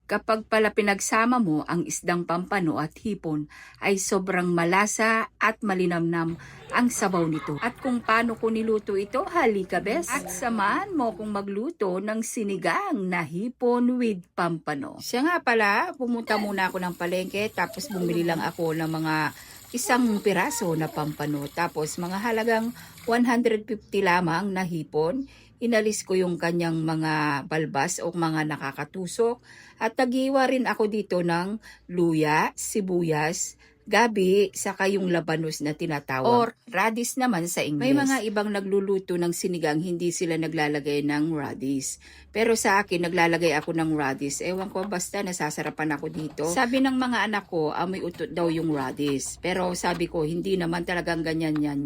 Kapag pala pinagsama mo ang isdang pampano at hipon ay sobrang malasa at malinamnam ang sabaw nito. At kung paano ko niluto ito, halika bes. At samahan mo kung magluto ng sinigang na hipon with pampano. Siya nga pala, pumunta muna ako ng palengke tapos bumili lang ako ng mga isang piraso na pampano. Tapos mga halagang 150 lamang na hipon. Inalis ko yung kanyang mga balbas o mga nakakatusok at nagiwa rin ako dito ng luya, sibuyas, gabi, saka yung labanos na tinatawag or radish naman sa Ingles. May mga ibang nagluluto ng sinigang hindi sila naglalagay ng radish. Pero sa akin naglalagay ako ng radish. Ewan ko basta nasasarapan ako dito. Sabi ng mga anak ko, amoy utot daw yung radish. Pero sabi ko hindi naman talagang ganyan yan.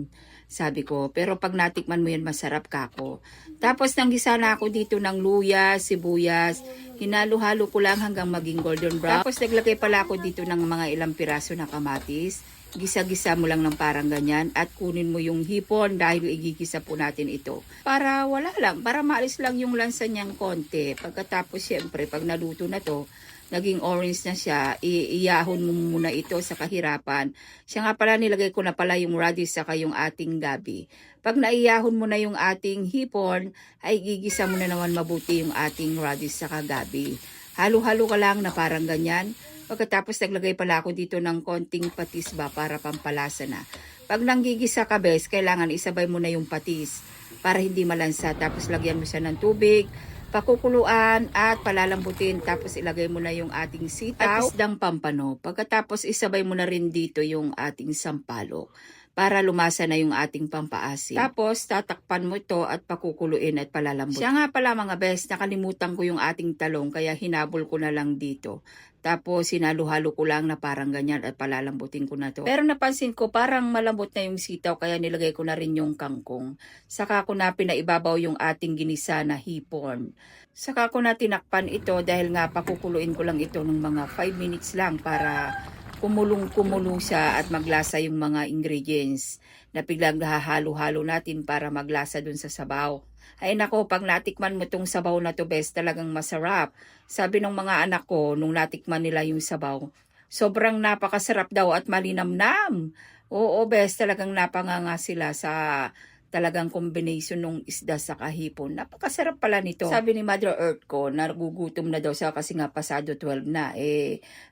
Sabi ko, pero pag natikman mo yan, masarap ka ako. Tapos nanggisa na ako dito ng luya, sibuyas, hinalo-halo ko lang hanggang maging golden brown. Tapos naglagay pala ako dito ng mga ilang piraso na kamatis. Gisa-gisa mo lang ng parang ganyan at kunin mo yung hipon dahil igigisa po natin ito. Para wala lang, para maalis lang yung lansa niyang konti. Pagkatapos syempre, pag naluto na to, naging orange na siya, iyahon mo muna ito sa kahirapan. Siya nga pala, nilagay ko na pala yung radish saka yung ating gabi. Pag naiyahon mo na yung ating hipon, ay gigisa mo na naman mabuti yung ating radish saka gabi. Halo-halo ka lang na parang ganyan. Pagkatapos naglagay pala ako dito ng konting patis ba para pampalasa na. Pag nanggigisa ka bes, kailangan isabay mo na yung patis para hindi malansa. Tapos lagyan mo siya ng tubig, pakukuluan at palalambutin, tapos ilagay mo na yung ating sitaw at isdang pampano. Pagkatapos isabay mo na rin dito yung ating sampalok para lumasa na yung ating pampaasim. Tapos tatakpan mo ito at pakukuluin at palalambutin. Siya nga pala mga bes, nakalimutan ko yung ating talong kaya hinabol ko na lang dito. Tapos sinalo-halo ko lang na parang ganyan at palalambutin ko na to. Pero napansin ko parang malambot na yung sitaw kaya nilagay ko na rin yung kangkong. Saka ko na pinaibabaw yung ating ginisa na hipon. Saka ko na tinakpan ito dahil nga pakukuluin ko lang ito ng mga 5 minutes lang para kumulong-kumulo siya at maglasa yung mga ingredients na biglang hahalo-halo natin para maglasa dun sa sabaw. Ay nako, pag natikman mo tong sabaw na to bes, talagang masarap. Sabi ng mga anak ko, nung natikman nila yung sabaw, sobrang napakasarap daw at malinamnam. Oo bes, talagang napanganga sila sa talagang combination ng isda sa kahipon. Napakasarap pala nito. Sabi ni Mother Earth ko, nagugutom na daw siya kasi nga pasado 12 na.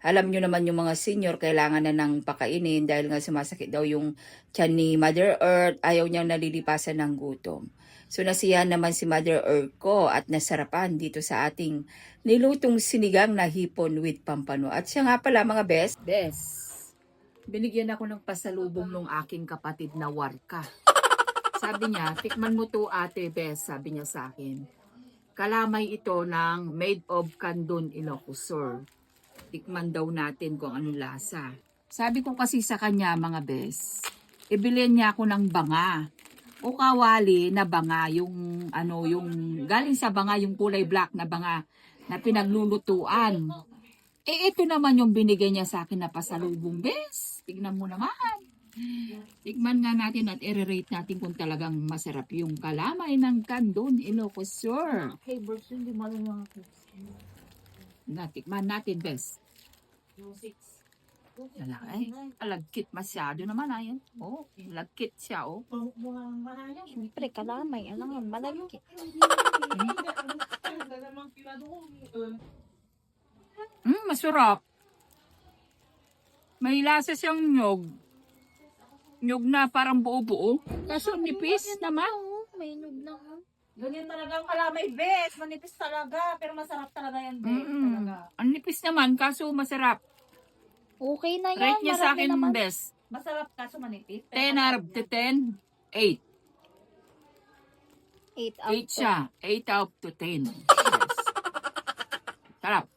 Alam nyo naman yung mga senior, kailangan na ng pakainin dahil nga sumasakit daw yung tiyan ni Mother Earth. Ayaw niyang nalilipasan ng gutom. So nasiyahan naman si Mother Earth ko at nasarapan dito sa ating nilutong sinigang na hipon with pampano. At siya nga pala mga bes, binigyan ako ng pasalubong ng aking kapatid na Warka. Sabi niya, tikman mo to ate bes, sabi niya sa akin. Kalamay ito ng made of Candon, Ilocos Sur. Tikman daw natin kung anong lasa. Sabi ko kasi sa kanya mga bes, ibilin niya ako ng banga. O kawali na banga, yung galing sa banga, yung kulay black na banga na pinaglulutuan. Ito naman yung binigay niya sa akin na pasalubong bes. Tignan mo naman. Tikman nga natin at i-rate natin kung talagang masarap yung kalamay ng Candon, Ilocos Sur. Hey, Berson, di malang mga Natikman natin bes. Ay, alagkit masyado naman ayan. Oh, alagkit siya oh. Siyempre, kalamay. Alam nga, malagkit. Masarap. May lasa siyang nyog. Nyog na parang buo-buo. Kaso nipis naman. May inog na. Ganyan talaga ang kalamay, bes. Manipis talaga. Pero masarap talaga yan, bes. Talaga. Ang nipis naman, kaso masarap. Okay na yan. Rate niya sa marami akin naman. best. Masarap kaso manipis. 10 out of 10, 8. 8 out 8 siya. 8 out of 10. Yes. Sarap.